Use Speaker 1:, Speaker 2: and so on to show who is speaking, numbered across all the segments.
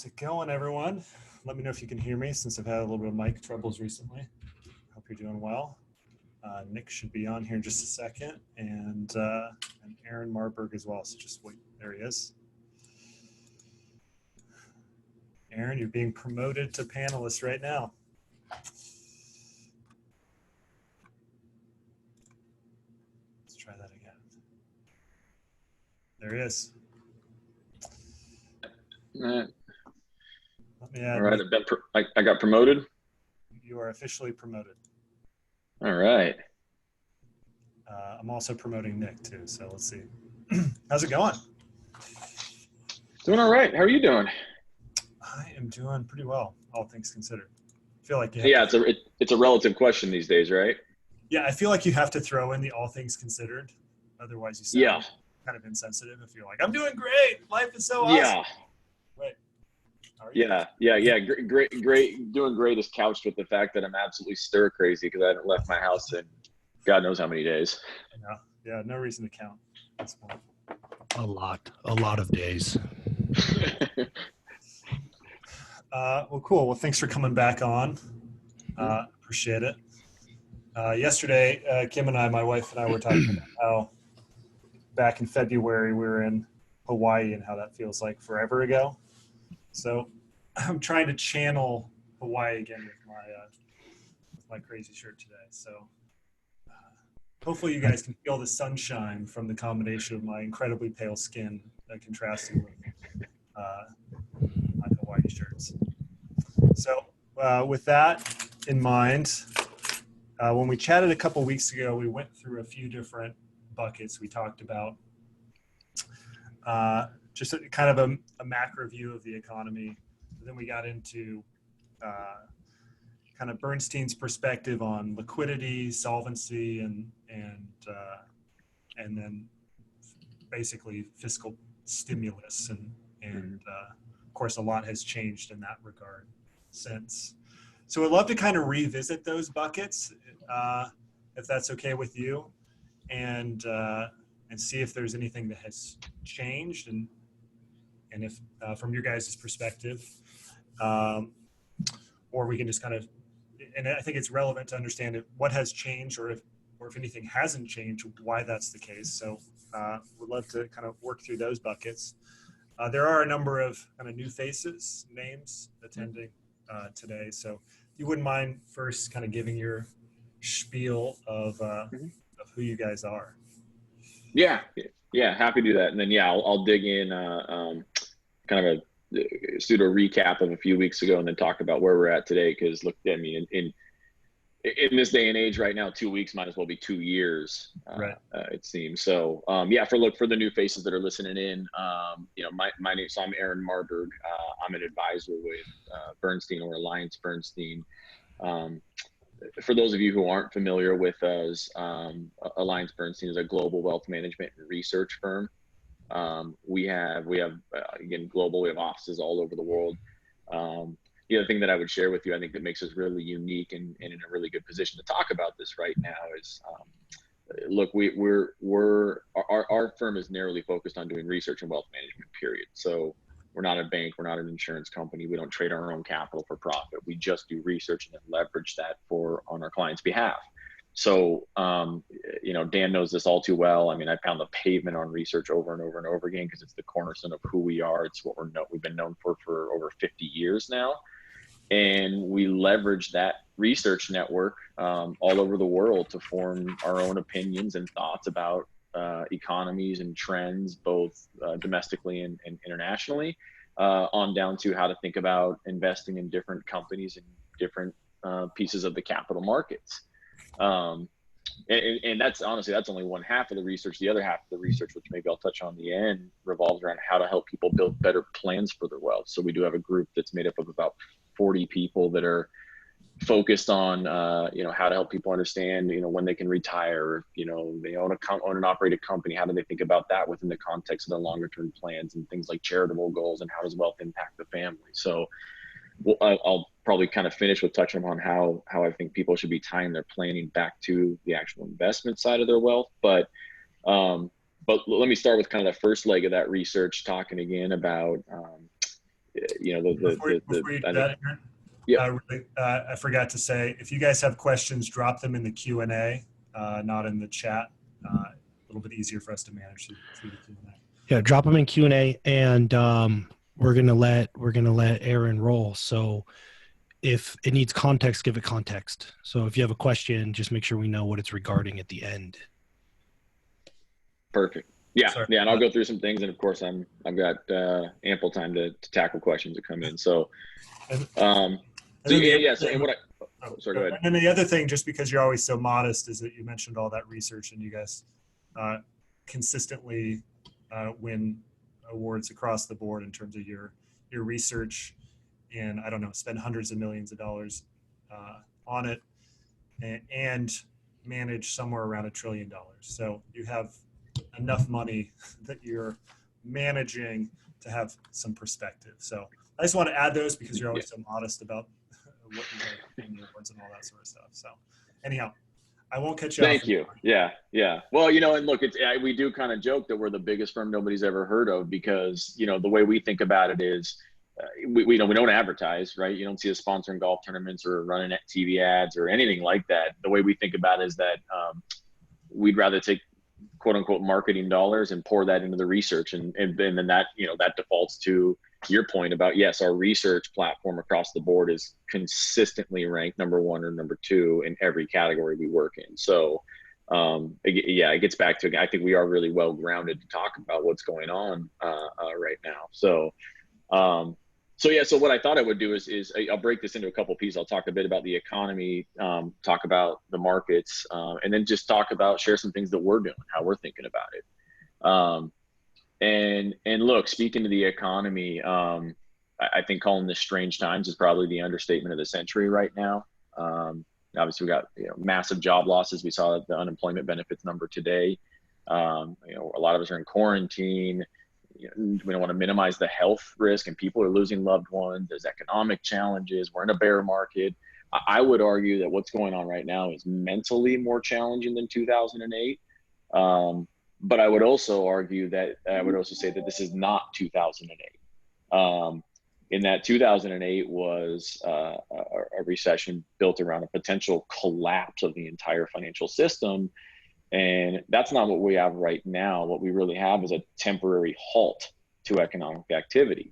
Speaker 1: How's it going, everyone? Let me know if you can hear me since I've had a little bit of mic troubles recently. Hope you're doing well. Nick should be on here in just a second, and Aaron Marburg as well. So just wait. There he is. Aaron, you're being promoted to panelist right now. Let's try that again. There he is.
Speaker 2: Let
Speaker 1: me add
Speaker 2: All right, I got promoted.
Speaker 1: You are officially promoted.
Speaker 2: All right.
Speaker 1: I'm also promoting Nick too, so let's see. How's it going?
Speaker 2: Doing all right. How are you doing?
Speaker 1: I am doing pretty well, all things considered. I feel like
Speaker 2: it's a relative question these days, right?
Speaker 1: Yeah, I feel like you have to throw in the all things considered, otherwise you sound kind of insensitive. If you're like, I'm doing great, life is so awesome. Wait.
Speaker 2: Great. Doing great is couched with the fact that I'm absolutely stir crazy because I haven't left my house in God knows how many days.
Speaker 1: Yeah, no reason to count. That's fine.
Speaker 3: A lot of days.
Speaker 1: Well, cool. Well, thanks for coming back on. Appreciate it. Yesterday, Kim and I, my wife and I, were talking about how back in February we were in Hawaii and how that feels like forever ago. So I'm trying to channel Hawaii again with my crazy shirt today. So hopefully you guys can feel the sunshine from the combination of my incredibly pale skin contrasting with my Hawaii shirts. So with that in mind, when we chatted a couple weeks ago, we went through a few different buckets. We talked about just kind of a macro view of the economy. And then we got into kind of Bernstein's perspective on liquidity, solvency, and then basically fiscal stimulus. And of course, a lot has changed in that regard since. So I'd love to kind of revisit those buckets, if that's okay with you, and see if there's anything that has changed, and if from your guys' perspective, or we can just kind of, and I think it's relevant to understand what has changed, or if anything hasn't changed, why that's the case. So we'd love to kind of work through those buckets. There are a number of kind of new faces, names attending today. So if you wouldn't mind first kind of giving your spiel of who you guys are.
Speaker 2: Yeah, happy to do that. And then I'll dig in kind of a pseudo recap of a few weeks ago, and then talk about where we're at today. Because look, I mean, in this day and age right now, 2 weeks might as well be 2 years,
Speaker 1: right.
Speaker 2: It seems. So for the new faces that are listening in, my name, so I'm Aaron Marburg. I'm an advisor with Bernstein, or Alliance Bernstein. For those of you who aren't familiar with us, Alliance Bernstein is a global wealth management and research firm. We have again, global, we have offices all over the world. The other thing that I would share with you, I think that makes us really unique and in a really good position to talk about this right now is, look, our firm is narrowly focused on doing research and wealth management, period. So we're not a bank, we're not an insurance company, we don't trade our own capital for profit. We just do research and then leverage that on our clients' behalf. So, Dan knows this all too well. I mean, I pound the pavement on research over and over and over again because it's the cornerstone of who we are. It's what we've been known for over 50 years now. And we leverage that research network all over the world to form our own opinions and thoughts about economies and trends, both domestically and internationally, on down to how to think about investing in different companies and different pieces of the capital markets. And that's only one half of the research. The other half of the research, which maybe I'll touch on the end, revolves around how to help people build better plans for their wealth. So we do have a group that's made up of about 40 people that are focused on, how to help people understand, when they can retire, they own and operate a company. How do they think about that within the context of their longer term plans and things like charitable goals, and how does wealth impact the family? So I'll probably kind of finish with touching on how I think people should be tying their planning back to the actual investment side of their wealth. But let me start with kind of the first leg of that research, talking again about
Speaker 1: Before you do that, Aaron,
Speaker 2: yeah.
Speaker 1: I forgot to say, if you guys have questions, drop them in the Q&A, not in the chat. A little bit easier for us to manage through the Q&A.
Speaker 3: Yeah, drop them in Q&A, and we're gonna let Aaron roll. So if it needs context, give it context. So if you have a question, just make sure we know what it's regarding at the end.
Speaker 2: Perfect. Yeah.
Speaker 1: Sorry.
Speaker 2: Yeah. And I'll go through some things. And of course I've got ample time to tackle questions that come in. So, sorry, go ahead.
Speaker 1: And then the other thing, just because you're always so modest, is that you mentioned all that research, and you guys consistently win awards across the board in terms of your research, and I don't know, spend hundreds of millions of dollars on it, and manage somewhere around $1 trillion. So you have enough money that you're managing to have some perspective. So I just want to add those because you're always so modest about what you guys in your awards and all that sort of stuff. So anyhow, I won't catch you off.
Speaker 2: Thank you. Yeah. Well, and look, we do kind of joke that we're the biggest firm nobody's ever heard of, because the way we think about it is we don't advertise, right? You don't see us sponsoring golf tournaments or running TV ads or anything like that. The way we think about it is that we'd rather take quote unquote marketing dollars and pour that into the research, and then that that defaults to your point about, yes, our research platform across the board is consistently ranked number 1 or number 2 in every category we work in. So it gets back to, I think we are really well grounded to talk about what's going on right now. So what I thought I would do is I'll break this into a couple pieces. I'll talk a bit about the economy, talk about the markets, and then just share some things that we're doing, how we're thinking about it. And look, speaking to the economy, I think calling this strange times is probably the understatement of the century right now. Obviously we got massive job losses. We saw the unemployment benefits number today. A lot of us are in quarantine. We don't want to minimize the health risk, and people are losing loved ones. There's economic challenges. We're in a bear market. I would argue that what's going on right now is mentally more challenging than 2008. But I would also say that this is not 2008. In that 2008 was a recession built around a potential collapse of the entire financial system. And that's not what we have right now. What we really have is a temporary halt to economic activity.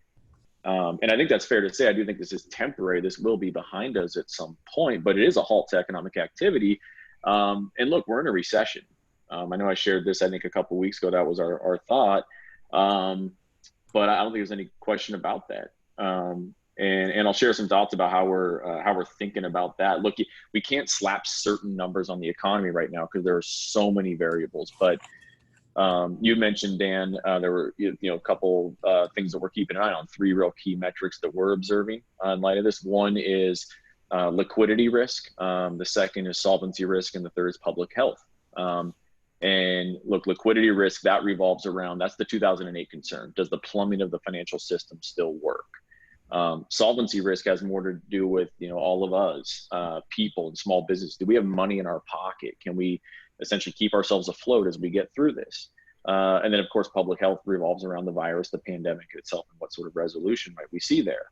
Speaker 2: And I think that's fair to say. I do think this is temporary. This will be behind us at some point, but it is a halt to economic activity. And look, we're in a recession. I know I shared this, I think a couple of weeks ago, that was our thought. But I don't think there's any question about that. And I'll share some thoughts about how we're thinking about that. Look, we can't slap certain numbers on the economy right now because there are so many variables. But you mentioned, Dan, there were a couple things that we're keeping an eye on. 3 real key metrics that we're observing in light of this. One is liquidity risk. The second is solvency risk, and the third is public health. And look, liquidity risk, that revolves around, that's the 2008 concern. Does the plumbing of the financial system still work? Solvency risk has more to do with, all of us, people and small business. Do we have money in our pocket? Can we essentially keep ourselves afloat as we get through this? And then of course, public health revolves around the virus, the pandemic itself, and what sort of resolution might we see there.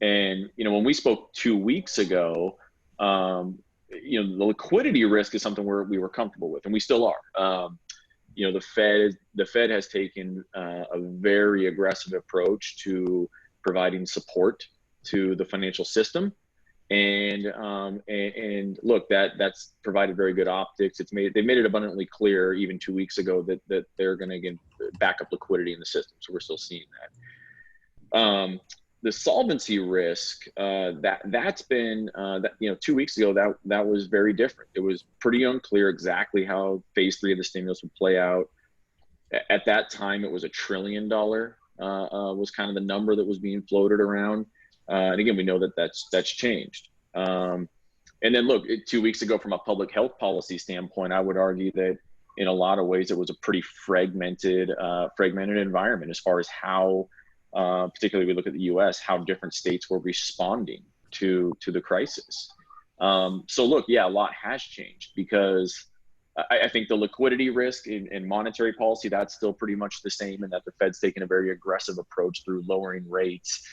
Speaker 2: And, when we spoke 2 weeks ago, the liquidity risk is something we were comfortable with, and we still are. The Fed has taken a very aggressive approach to providing support to the financial system, and look, that's provided very good optics. They made it abundantly clear even 2 weeks ago that they're going to again back up liquidity in the system. So we're still seeing that. The solvency risk, that's been 2 weeks ago, that was very different. It was pretty unclear exactly how phase 3 of the stimulus would play out. At that time, it was $1 trillion was kind of the number that was being floated around. And again, we know that's changed. And then look, 2 weeks ago, from a public health policy standpoint, I would argue that in a lot of ways it was a pretty fragmented environment as far as how, particularly we look at the U.S., how different states were responding to the crisis. So look, yeah, a lot has changed because I think the liquidity risk in monetary policy, that's still pretty much the same, and that the Fed's taken a very aggressive approach through lowering rates,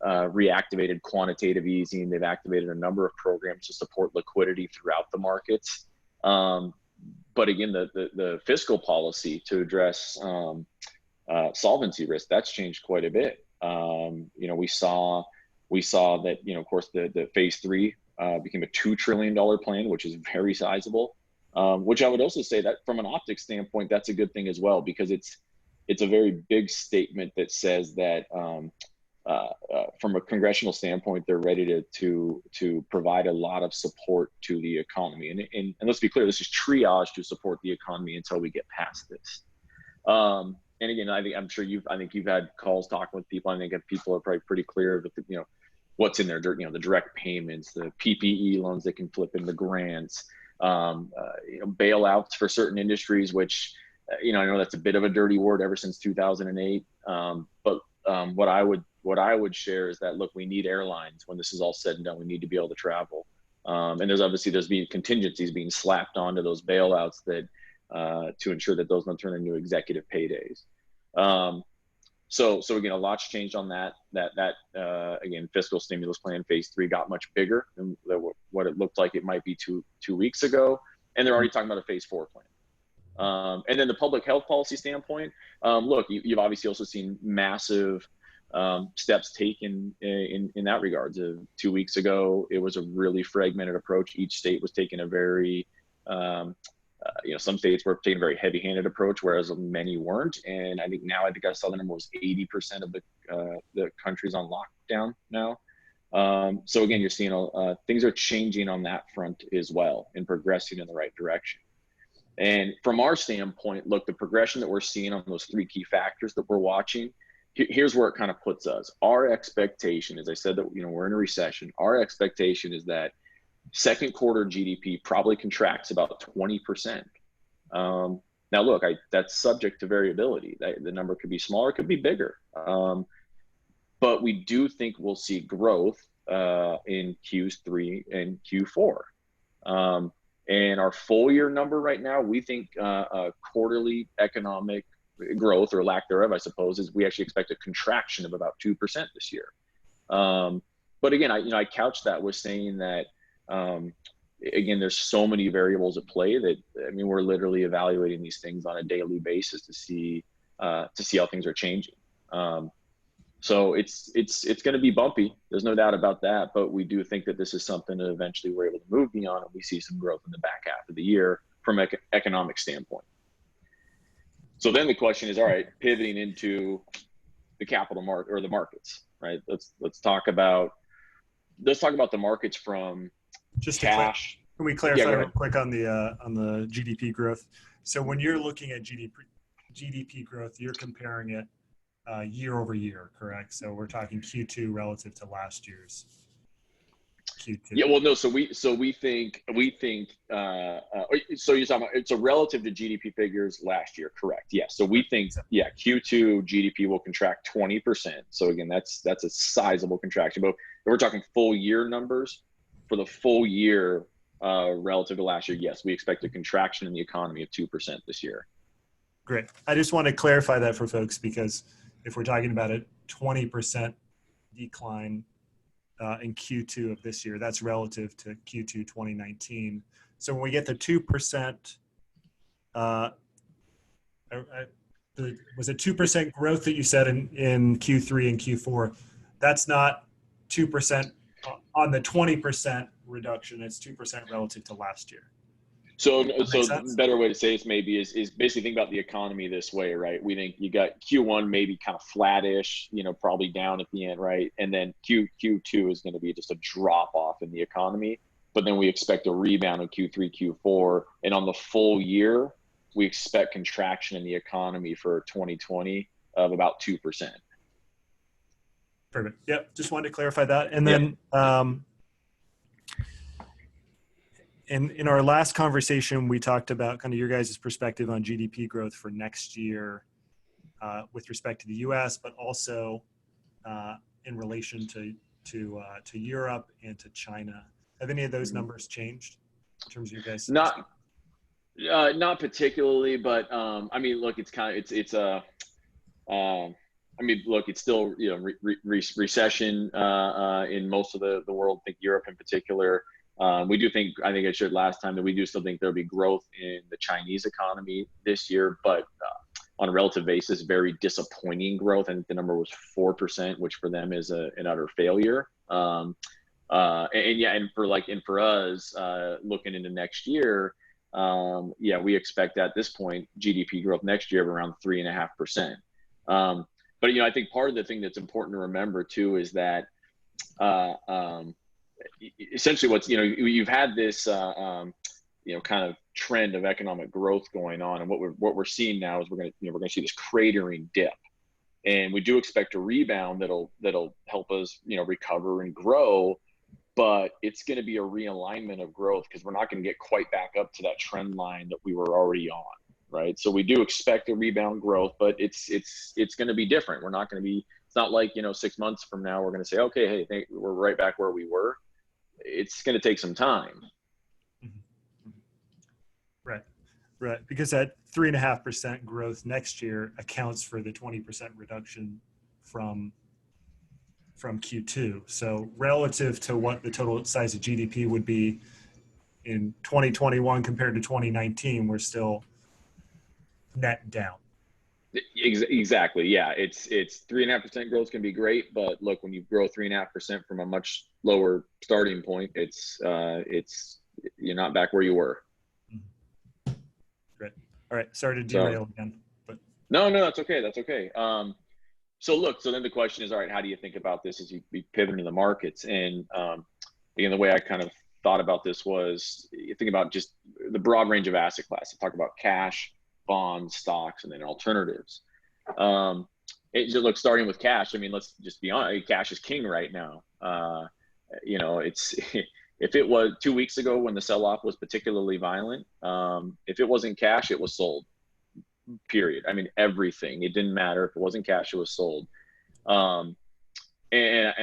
Speaker 2: reactivated quantitative easing. They've activated a number of programs to support liquidity throughout the markets. But again, the fiscal policy to address solvency risk, that's changed quite a bit. We saw that, of course, the phase 3 became a $2 trillion plan, which is very sizable. Which I would also say that from an optics standpoint, that's a good thing as well, because it's a very big statement that says that from a congressional standpoint, they're ready to provide a lot of support to the economy. And let's be clear, this is triage to support the economy until we get past this. And again, I think you've had calls talking with people. I think people are probably pretty clear with what's in there. The direct payments, the PPE loans that can flip into grants. Bailouts for certain industries, which I know that's a bit of a dirty word ever since 2008. But what I would share is that, look, we need airlines when this is all said and done. We need to be able to travel, and there's been contingencies being slapped onto those bailouts that to ensure that those don't turn into executive paydays. So again, a lot's changed on that. Again, fiscal stimulus plan phase 3 got much bigger than what it looked like it might be two weeks ago, and they're already talking about a phase 4 plan. And then the public health policy standpoint, look, you've obviously also seen massive steps taken in that regards. 2 weeks ago, it was a really fragmented approach. Each state was taking a very some states were taking a very heavy-handed approach, whereas many weren't. And I think I saw the number was 80% of the country's on lockdown now. So again, you're seeing things are changing on that front as well and progressing in the right direction. And from our standpoint, look, the progression that we're seeing on those 3 key factors that we're watching, here's where it kind of puts us. Our expectation, as I said, that we're in a recession. Our expectation is that second quarter GDP probably contracts about 20%. Now, look, that's subject to variability. The number could be smaller, it could be bigger. But we do think we'll see growth in Q3 and Q4. And our full year number right now, we think quarterly economic growth, or lack thereof, I suppose, is we actually expect a contraction of about 2% this year. But again, I couch that with saying that again, there's so many variables at play that, we're literally evaluating these things on a daily basis to see how things are changing. So it's going to be bumpy. There's no doubt about that. But we do think that this is something that eventually we're able to move beyond, and we see some growth in the back half of the year from an economic standpoint. So then the question is, all right, pivoting into the capital market or the markets, right? Let's talk about the markets from
Speaker 1: just
Speaker 2: cash.
Speaker 1: Can we clarify real quick on the GDP growth? So when you're looking at GDP growth, you're comparing it year over year, correct? So we're talking Q2 relative to last year's Q2.
Speaker 2: Yeah, well, no. So we think. So you're talking about it's a relative to GDP figures last year, correct? Yeah. So we think, Q2 GDP will contract 20%. So again, that's a sizable contraction. But we're talking full year numbers. For the full year relative to last year, yes, we expect a contraction in the economy of 2% this year.
Speaker 1: Great. I just want to clarify that for folks, because if we're talking about a 20% decline in Q2 of this year, that's relative to Q2 2019. So when we get the 2%, was it 2% growth that you said in Q3 and Q4? That's not 2% on the 20% reduction. It's 2% relative to last year.
Speaker 2: So the better way to say this maybe is basically think about the economy this way, right? We think you got Q1 maybe kind of flattish, probably down at the end, right? And then Q2 is going to be just a drop off in the economy. But then we expect a rebound in Q3, Q4. And on the full year, we expect contraction in the economy for 2020 of about 2%.
Speaker 1: Perfect. Yep. Just wanted to clarify that. And then in our last conversation, we talked about kind of your guys' perspective on GDP growth for next year with respect to the U.S., but also in relation to Europe and to China. Have any of those numbers changed in terms of your guys'?
Speaker 2: Not particularly, but I mean, look, it's kind of it's a. I mean, look, it's still recession in most of the world. I think Europe in particular. We do think, I think I shared last time, that we do still think there'll be growth in the Chinese economy this year, but on a relative basis, very disappointing growth. I think the number was 4%, which for them is an utter failure. And for us, looking into next year, we expect at this point GDP growth next year of around 3.5%. But I think part of the thing that's important to remember too is that essentially what's you've had this kind of trend of economic growth going on, and what we're seeing now is we're going to see this cratering dip, and we do expect a rebound that'll help us recover and grow, but it's going to be a realignment of growth because we're not going to get quite back up to that trend line that we were already on, right? So we do expect a rebound growth, but it's going to be different. We're not going to be, it's not like 6 months from now we're going to say, okay, hey, we're right back where we were. It's going to take some time.
Speaker 1: Right. Because that 3.5% growth next year accounts for the 20% reduction from Q2. So relative to what the total size of GDP would be in 2021 compared to 2019, we're still net down.
Speaker 2: Exactly. Yeah. It's 3.5% growth can be great, but look, when you grow 3.5% from a much lower starting point, it's you're not back where you were.
Speaker 1: Great. All right. Sorry to derail again, but
Speaker 2: no, that's okay. That's okay. So then the question is, all right, how do you think about this as you pivot into the markets? And again, the way I kind of thought about this was you think about just the broad range of asset classes. Talk about cash, bonds, stocks, and then alternatives. Look, starting with cash, I mean, let's just be honest, cash is king right now. It's if it was 2 weeks ago when the sell-off was particularly violent, if it wasn't cash, it was sold. Period. I mean, everything. It didn't matter. If it wasn't cash, it was sold. And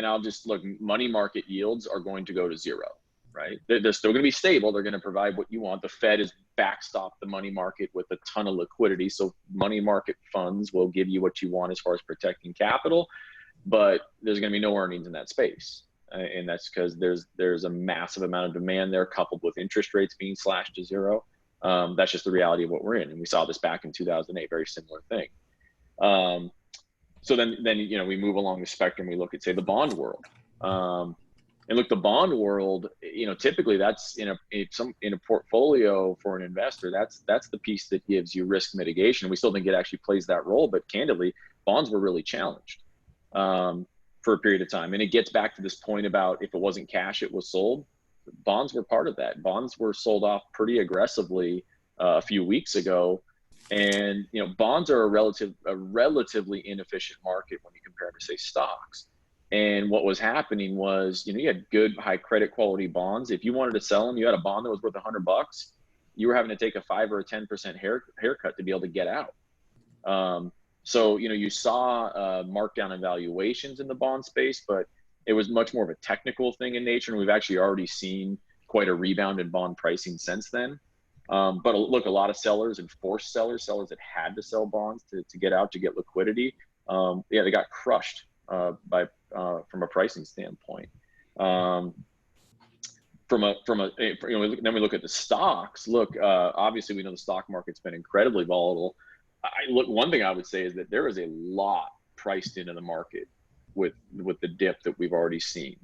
Speaker 2: I'll just look, money market yields are going to go to zero, right? They're still going to be stable. They're going to provide what you want. The Fed has backstopped the money market with a ton of liquidity. So money market funds will give you what you want as far as protecting capital, but there's going to be no earnings in that space. And that's because there's a massive amount of demand there coupled with interest rates being slashed to zero. That's just the reality of what we're in. And we saw this back in 2008, very similar thing. So then we move along the spectrum. We look at, say, the bond world. And look, the bond world, typically that's in a portfolio for an investor. That's the piece that gives you risk mitigation. We still think it actually plays that role, but candidly, bonds were really challenged for a period of time. And it gets back to this point about if it wasn't cash, it was sold. Bonds were part of that. Bonds were sold off pretty aggressively a few weeks ago. And bonds are a relatively inefficient market when you compare to, say, stocks. And what was happening was, you had good high credit quality bonds. If you wanted to sell them, you had a bond that was worth $100. You were having to take a 5 or a 10% haircut to be able to get out. So you saw markdown in valuations in the bond space, but it was much more of a technical thing in nature. And we've actually already seen quite a rebound in bond pricing since then. But look, a lot of sellers and forced sellers that had to sell bonds to get out, to get liquidity. They got crushed from a pricing standpoint. Then we look at the stocks. Look, obviously we know the stock market's been incredibly volatile. One thing I would say is that there is a lot priced into the market with the dip that we've already seen.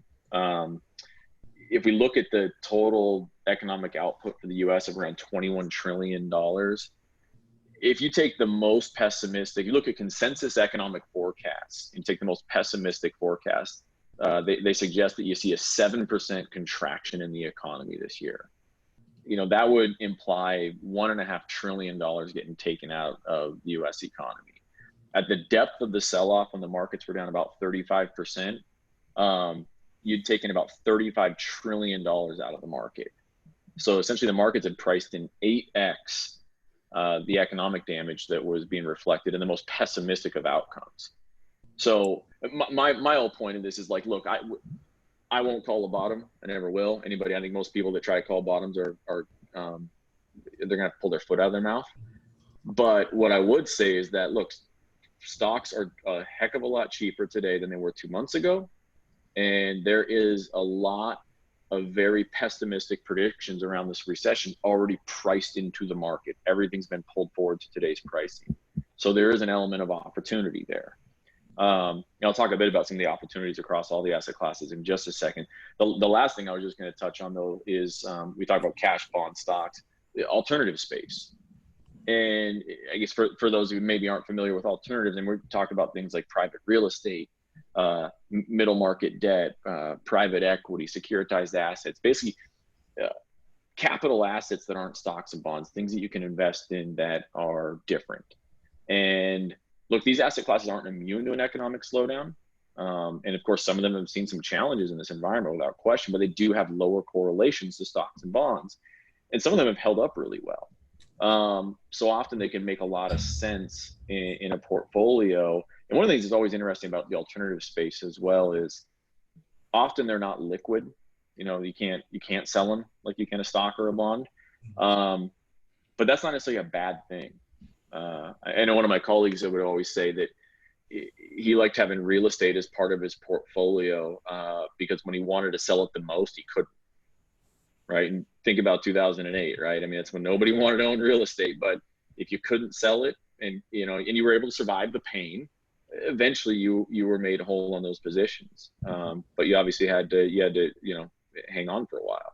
Speaker 2: If we look at the total economic output for the U.S. of around $21 trillion, if you take the most pessimistic, you look at consensus economic forecasts and take the most pessimistic forecast, they suggest that you see a 7% contraction in the economy this year. That would imply $1.5 trillion getting taken out of the U.S. economy. At the depth of the sell-off, when the markets were down about 35%, you'd taken about $35 trillion out of the market. So essentially the markets had priced in 8x the economic damage that was being reflected in the most pessimistic of outcomes. So my whole point of this is like, look, I won't call a bottom. I never will. I think most people that try to call bottoms are they're going to pull their foot out of their mouth. But what I would say is that, look, stocks are a heck of a lot cheaper today than they were 2 months ago. And there is a lot of very pessimistic predictions around this recession already priced into the market. Everything's been pulled forward to today's pricing. So there is an element of opportunity there. I'll talk a bit about some of the opportunities across all the asset classes in just a second. The last thing I was just going to touch on, though, is we talk about cash bond stocks, the alternative space. And I guess for those who maybe aren't familiar with alternatives, and we're talking about things like private real estate, middle market debt, private equity, securitized assets, basically capital assets that aren't stocks and bonds, things that you can invest in that are different. And look, these asset classes aren't immune to an economic slowdown. And of course, some of them have seen some challenges in this environment without question, but they do have lower correlations to stocks and bonds. And some of them have held up really well. So often they can make a lot of sense in a portfolio. And one of the things that's always interesting about the alternative space as well is often they're not liquid. You know, you can't sell them like you can a stock or a bond. But that's not necessarily a bad thing. I know one of my colleagues that would always say that he liked having real estate as part of his portfolio because when he wanted to sell it the most, he couldn't. Right. And think about 2008, right? I mean, that's when nobody wanted to own real estate, but if you couldn't sell it and you were able to survive the pain, eventually you were made whole on those positions. But you obviously had to hang on for a while.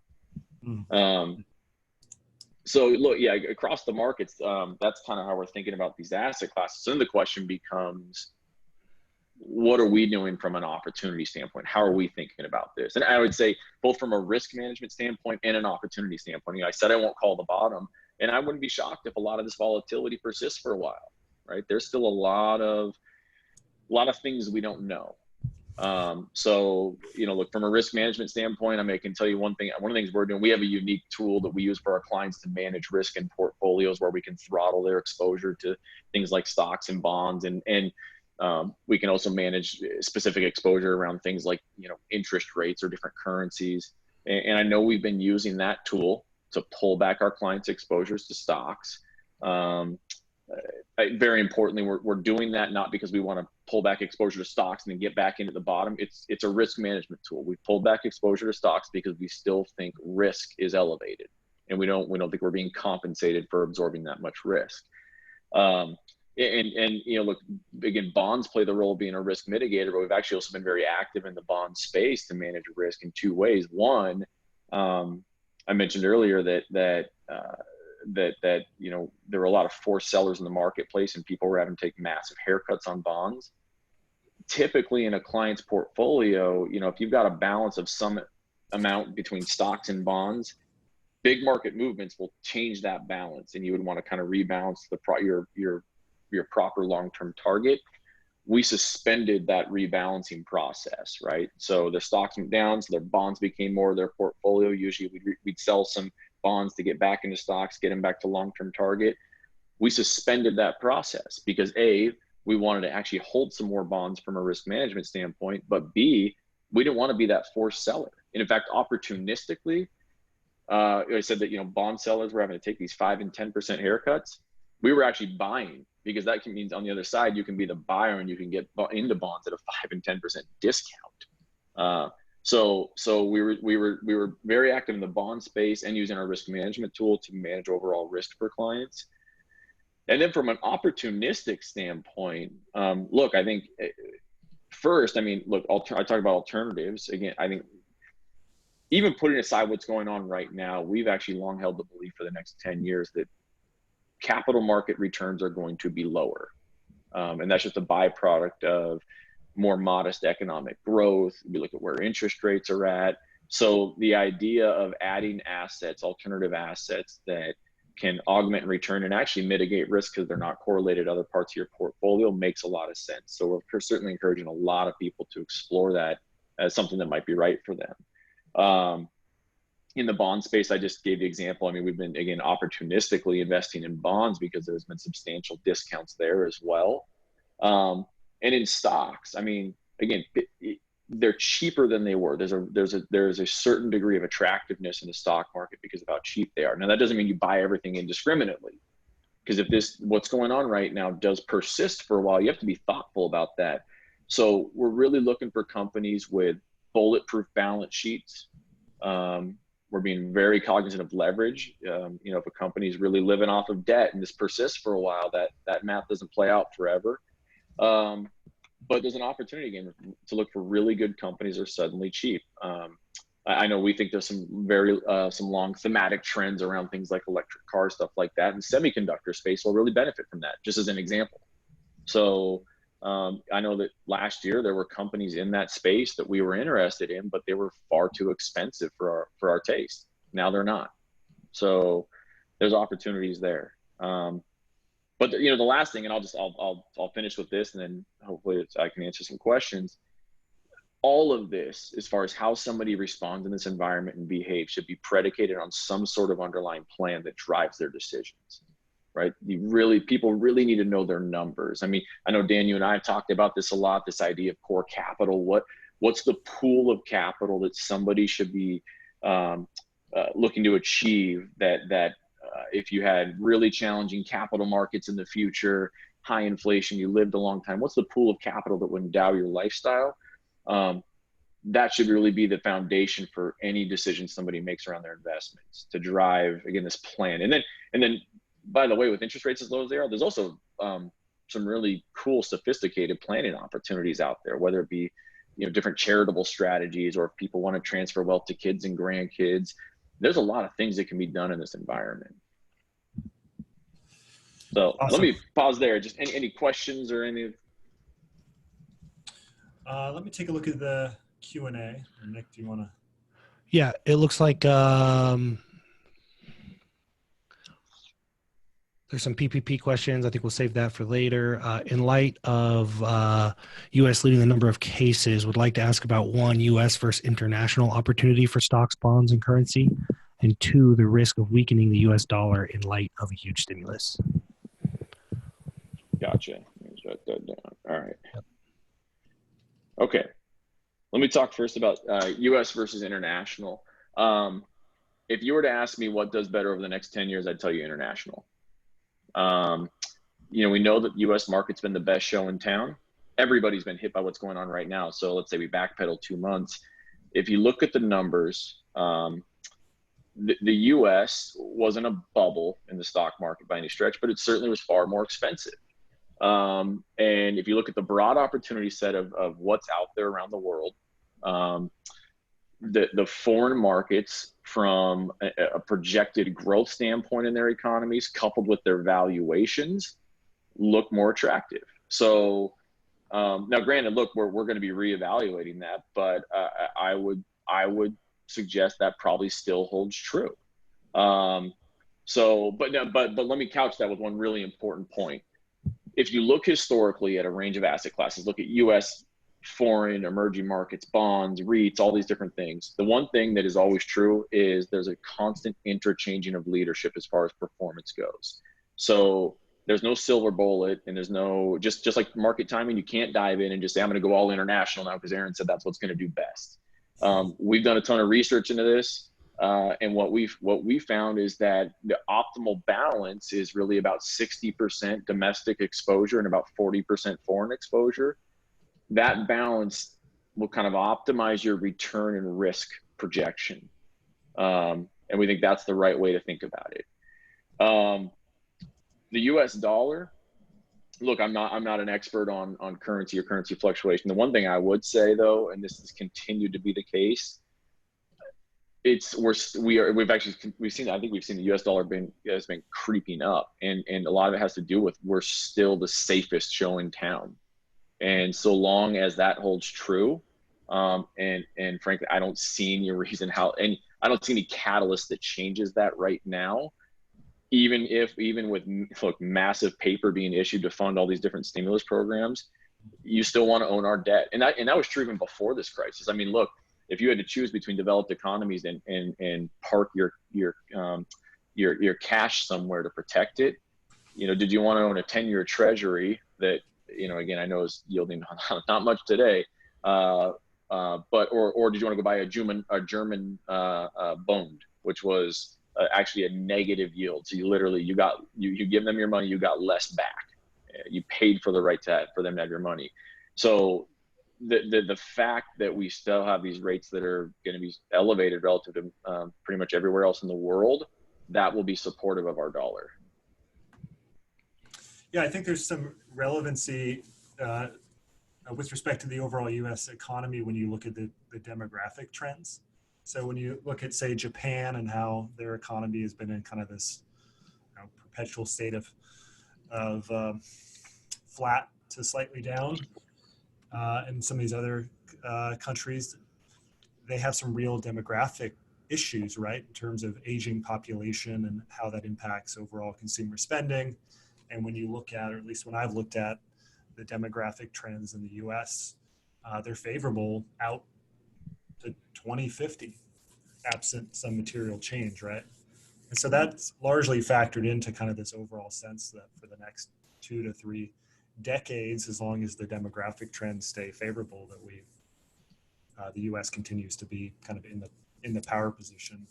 Speaker 2: So look, yeah, across the markets, that's kind of how we're thinking about these asset classes. So then the question becomes, what are we doing from an opportunity standpoint? How are we thinking about this? And I would say both from a risk management standpoint and an opportunity standpoint. I said I won't call the bottom, and I wouldn't be shocked if a lot of this volatility persists for a while, right? There's still a lot of things we don't know. So, look, from a risk management standpoint, I can tell you one thing. One of the things we're doing, we have a unique tool that we use for our clients to manage risk in portfolios where we can throttle their exposure to things like stocks and bonds, and we can also manage specific exposure around things like, interest rates or different currencies. And I know we've been using that tool to pull back our clients' exposures to stocks. Very importantly, we're doing that not because we want to pull back exposure to stocks and then get back into the bottom. It's a risk management tool. We pulled back exposure to stocks because we still think risk is elevated, and we don't think we're being compensated for absorbing that much risk. Look, again, bonds play the role of being a risk mitigator, but we've actually also been very active in the bond space to manage risk in two ways. One, I mentioned earlier that there were a lot of forced sellers in the marketplace and people were having to take massive haircuts on bonds. Typically in a client's portfolio, if you've got a balance of some amount between stocks and bonds, big market movements will change that balance, and you would want to kind of rebalance your proper long-term target. We suspended that rebalancing process, right? So the stocks went down, so their bonds became more of their portfolio. Usually we'd sell some bonds to get back into stocks, get them back to long-term target. We suspended that process because A, we wanted to actually hold some more bonds from a risk management standpoint, but B, we didn't want to be that forced seller. And in fact, opportunistically, I said that, bond sellers were having to take these 5 and 10% haircuts. We were actually buying, because that means on the other side, you can be the buyer and you can get into bonds at a 5 and 10% discount. So we were very active in the bond space and using our risk management tool to manage overall risk for clients. And then from an opportunistic standpoint, look, I think first, I talk about alternatives. Again, I think even putting aside what's going on right now, we've actually long held the belief for the next 10 years that capital market returns are going to be lower. And that's just a byproduct of more modest economic growth. We look at where interest rates are at. So the idea of adding assets, alternative assets that can augment return and actually mitigate risk because they're not correlated to other parts of your portfolio makes a lot of sense. So we're certainly encouraging a lot of people to explore that as something that might be right for them. In the bond space, I just gave the example. We've been, again, opportunistically investing in bonds because there's been substantial discounts there as well. And in stocks, again, they're cheaper than they were. There's a certain degree of attractiveness in the stock market because of how cheap they are. Now, that doesn't mean you buy everything indiscriminately, because if what's going on right now does persist for a while, you have to be thoughtful about that. So we're really looking for companies with bulletproof balance sheets. We're being very cognizant of leverage. If a company is really living off of debt and this persists for a while, that math doesn't play out forever. But there's an opportunity again to look for really good companies that are suddenly cheap. I know we think there's some long thematic trends around things like electric cars, stuff like that, and semiconductor space will really benefit from that, just as an example. So I know that last year there were companies in that space that we were interested in, but they were far too expensive for our taste. Now they're not. So there's opportunities there. But the last thing, and I'll finish with this, and then hopefully I can answer some questions. All of this, as far as how somebody responds in this environment and behaves, should be predicated on some sort of underlying plan that drives their decisions, right? People really need to know their numbers. I mean, I know Dan, you and I have talked about this a lot, this idea of core capital. What's the pool of capital that somebody should be looking to achieve that if you had really challenging capital markets in the future, high inflation, you lived a long time, what's the pool of capital that would endow your lifestyle? That should really be the foundation for any decision somebody makes around their investments, to drive, again, this plan. And then, by the way, with interest rates as low as they are, there's also some really cool, sophisticated planning opportunities out there, whether it be different charitable strategies, or if people want to transfer wealth to kids and grandkids. There's a lot of things that can be done in this environment. So
Speaker 1: Awesome.
Speaker 2: Let me pause there. Just any questions or any?
Speaker 1: Let me take a look at the Q&A. Nick, do you want to?
Speaker 3: Yeah, it looks like there's some PPP questions. I think we'll save that for later. In light of U.S. leading the number of cases, would like to ask about one, U.S. versus international opportunity for stocks, bonds, and currency, and two, the risk of weakening the U.S. dollar in light of a huge stimulus.
Speaker 2: Gotcha. Let me write that down. All right. Yep. Okay. Let me talk first about U.S. versus international. If you were to ask me what does better over the next 10 years, I'd tell you international. We know that the U.S. market's been the best show in town. Everybody's been hit by what's going on right now. So let's say we backpedal 2 months. If you look at the numbers, the U.S. wasn't a bubble in the stock market by any stretch, but it certainly was far more expensive. And if you look at the broad opportunity set of what's out there around the world, the foreign markets, from a projected growth standpoint in their economies, coupled with their valuations, look more attractive. So now, granted, look, we're going to be reevaluating that, but I would suggest that probably still holds true. But let me couch that with one really important point. If you look historically at a range of asset classes, look at U.S., foreign, emerging markets, bonds, REITs, all these different things. The one thing that is always true is there's a constant interchanging of leadership as far as performance goes. So there's no silver bullet, and there's no, just like market timing, you can't dive in and just say, I'm going to go all international now because Aaron said that's what's going to do best. We've done a ton of research into this. And what we found is that the optimal balance is really about 60% domestic exposure and about 40% foreign exposure. That balance will kind of optimize your return and risk projection. And we think that's the right way to think about it. The US dollar, look, I'm not an expert on currency or currency fluctuation. The one thing I would say, though, and this has continued to be the case, we've seen the US dollar has been creeping up, and a lot of it has to do with we're still the safest show in town. And so long as that holds true, and frankly, I don't see any reason I don't see any catalyst that changes that right now. Even with massive paper being issued to fund all these different stimulus programs, you still want to own our debt. And that was true even before this crisis. I mean, look, if you had to choose between developed economies and park your cash somewhere to protect it, did you want to own a 10-year treasury that, again, I know is yielding not much today, or did you want to go buy a German bond, which was actually a negative yield? So you give them your money, you got less back. You paid for the right for them to have your money. So the fact that we still have these rates that are going to be elevated relative to pretty much everywhere else in the world, that will be supportive of our dollar.
Speaker 1: Yeah, I think there's some relevancy with respect to the overall U.S. economy when you look at the demographic trends. So when you look at, say, Japan and how their economy has been in kind of this perpetual state of flat to slightly down, and some of these other countries, they have some real demographic issues, right, in terms of aging population and how that impacts overall consumer spending. And when you look at, or at least when I've looked at the demographic trends in the U.S., they're favorable out to 2050, absent some material change, right? And so that's largely factored into kind of this overall sense that for the next 2 to 3 decades, as long as the demographic trends stay favorable, that the U.S. continues to be kind of in the power position,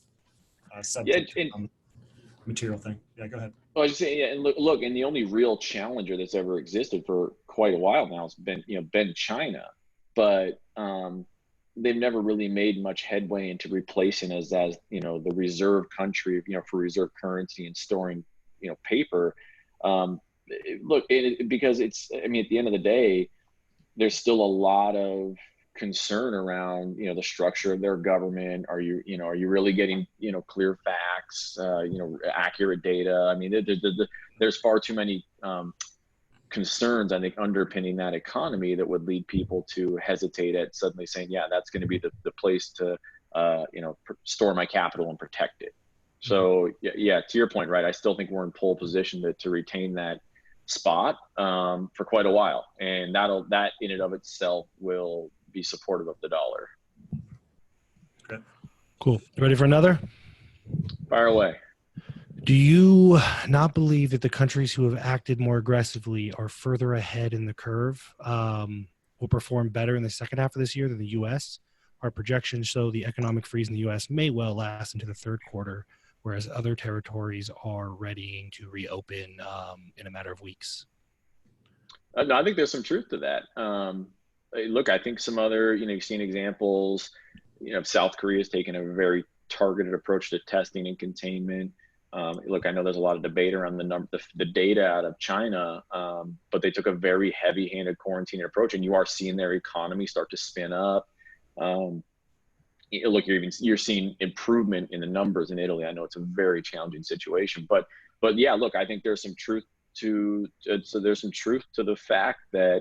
Speaker 1: subject to some material thing. Yeah, go ahead.
Speaker 2: Well, I was just saying, yeah, and look, and the only real challenger that's ever existed for quite a while now has been China, but they've never really made much headway into replacing us as the reserve country, for reserve currency and storing paper. Because at the end of the day, there's still a lot of concern around the structure of their government. Are you really getting clear facts, accurate data? I mean, there's far too many concerns, I think, underpinning that economy that would lead people to hesitate at suddenly saying, yeah, that's going to be the place to store my capital and protect it. So yeah, to your point, right, I still think we're in pole position to retain that spot for quite a while, and that in and of itself will be supportive of the dollar.
Speaker 3: Okay. Cool. You ready for another?
Speaker 2: Fire away.
Speaker 3: Do you not believe that the countries who have acted more aggressively are further ahead in the curve, will perform better in the second half of this year than the U.S.? Our projections show the economic freeze in the U.S. may well last into the third quarter, whereas other territories are readying to reopen in a matter of weeks.
Speaker 2: No, I think there's some truth to that. Look, I think some other, you've seen examples, South Korea has taken a very targeted approach to testing and containment. Look, I know there's a lot of debate around the data out of China, but they took a very heavy-handed quarantine approach, and you are seeing their economy start to spin up. Look, you're seeing improvement in the numbers in Italy. I know it's a very challenging situation, but yeah, look, I think there's some truth to the fact that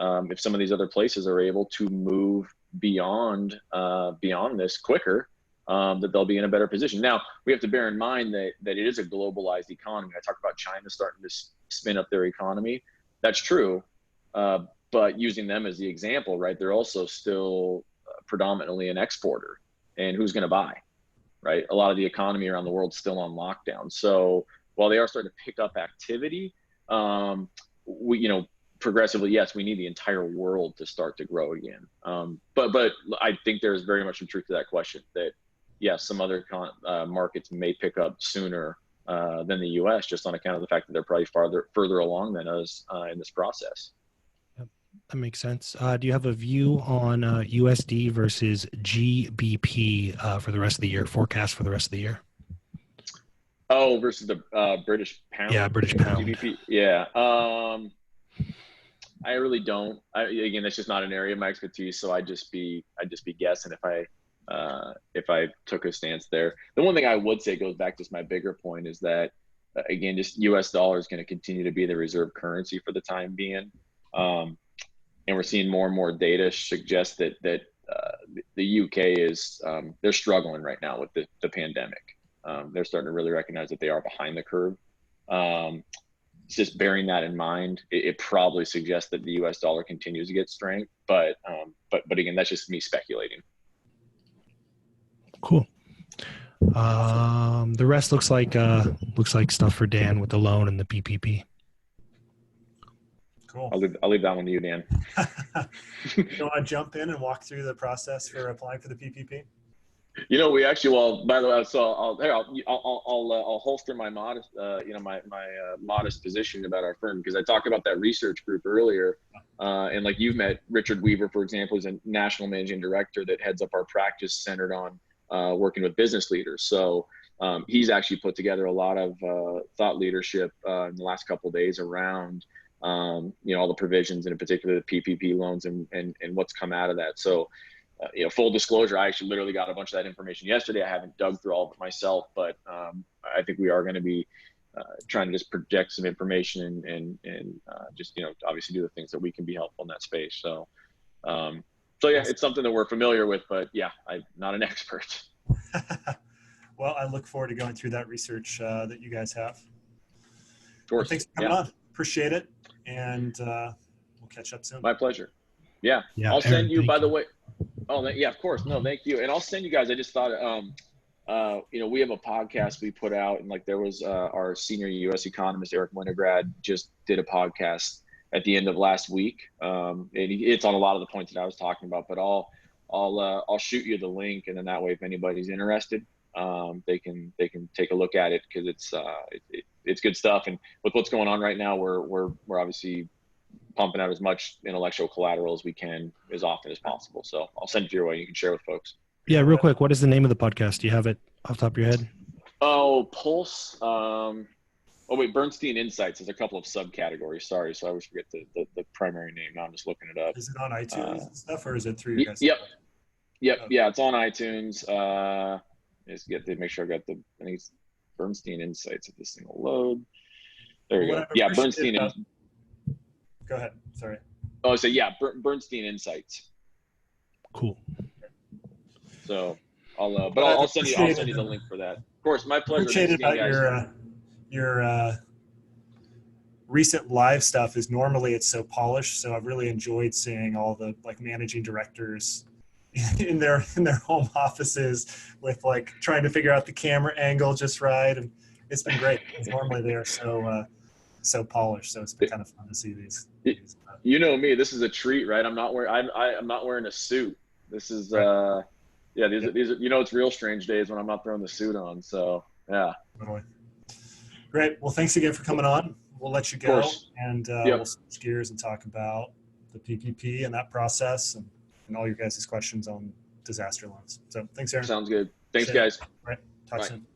Speaker 2: if some of these other places are able to move beyond this quicker, that they'll be in a better position. Now, we have to bear in mind that it is a globalized economy. I talked about China starting to spin up their economy. That's true, but using them as the example, right? They're also still predominantly an exporter, and who's going to buy, right? A lot of the economy around the world is still on lockdown. So while they are starting to pick up activity, progressively, yes, we need the entire world to start to grow again. But I think there's very much some truth to that question that, yes, some other markets may pick up sooner than the U.S. just on account of the fact that they're probably further along than us in this process.
Speaker 3: Yep, that makes sense. Do you have a view on USD versus GBP for the rest of the year, forecast for the rest of the year?
Speaker 2: Oh, versus the British pound?
Speaker 3: Yeah, British pound.
Speaker 2: GBP. Yeah. I really don't. Again, that's just not an area of my expertise, so I'd just be guessing if I took a stance there. The one thing I would say goes back to my bigger point is that, again, just U.S. dollar is going to continue to be the reserve currency for the time being, and we're seeing more and more data suggest that the UK is they're struggling right now with the pandemic. They're starting to really recognize that they are behind the curve. Just bearing that in mind, it probably suggests that the U.S. dollar continues to get strength, but again, that's just me speculating.
Speaker 3: Cool. The rest looks like stuff for Dan with the loan and the PPP.
Speaker 1: Cool.
Speaker 2: I'll leave that one to you, Dan.
Speaker 1: You want to jump in and walk through the process for applying for the PPP?
Speaker 2: We actually, well, by the way, so I'll holster my modest, my modest position about our firm, because I talked about that research group earlier, and like you've met Richard Weaver, for example, who's a national managing director that heads up our practice centered on working with business leaders. So he's actually put together a lot of thought leadership in the last couple of days around all the provisions, and in particular the PPP loans and what's come out of that. So. Full disclosure, I actually literally got a bunch of that information yesterday. I haven't dug through all of it myself, but I think we are going to be trying to just project some information and just, obviously do the things that we can be helpful in that space. So yeah, it's something that we're familiar with, but yeah, I'm not an expert.
Speaker 1: Well, I look forward to going through that research that you guys have.
Speaker 2: Of course.
Speaker 1: Well, thanks for coming on. Appreciate it. And we'll catch up soon.
Speaker 2: My pleasure. Yeah. I'll send you, by the way. Oh, yeah, of course. No, thank you. And I'll send you guys, I just thought, we have a podcast we put out, and like there was our senior U.S. economist, Eric Winograd, just did a podcast at the end of last week. And it's on a lot of the points that I was talking about, but I'll shoot you the link. And then that way, if anybody's interested, they can take a look at it, because it's good stuff. And with what's going on right now, we're obviously pumping out as much intellectual collateral as we can as often as possible. So I'll send it your way. You can share with folks.
Speaker 3: Yeah, real quick. What is the name of the podcast? Do you have it off the top of your head?
Speaker 2: Oh, Pulse. Bernstein Insights. There's a couple of subcategories. Sorry. So I always forget the primary name. Now I'm just looking it up.
Speaker 1: Is it on iTunes and stuff, or is it through you guys?
Speaker 2: Yep. Yeah. It's on iTunes. Make sure I got I think it's Bernstein Insights, if this thing will load. There you go. Yeah. Bernstein.
Speaker 1: Go ahead. Sorry.
Speaker 2: Oh, so yeah, Bernstein Insights.
Speaker 3: Cool.
Speaker 2: So I'll send you the link for that. Of course, my pleasure.
Speaker 1: Appreciate about your recent live stuff. Is normally it's so polished, so I've really enjoyed seeing all the like managing directors in their home offices with like trying to figure out the camera angle just right, and it's been great. Normally they are so polished, so it's been kind of fun to see these.
Speaker 2: You know me, this is a treat, right? I'm not wearing a suit. This is these are it's real strange days when I'm not throwing the suit on. So yeah.
Speaker 1: Totally. Great. Well, thanks again for coming on. We'll let you go, and we'll switch gears and talk about the PPP and that process and all your guys' questions on disaster loans. So thanks, Aaron.
Speaker 2: Sounds good. Thanks, guys.
Speaker 1: All right. Talk soon.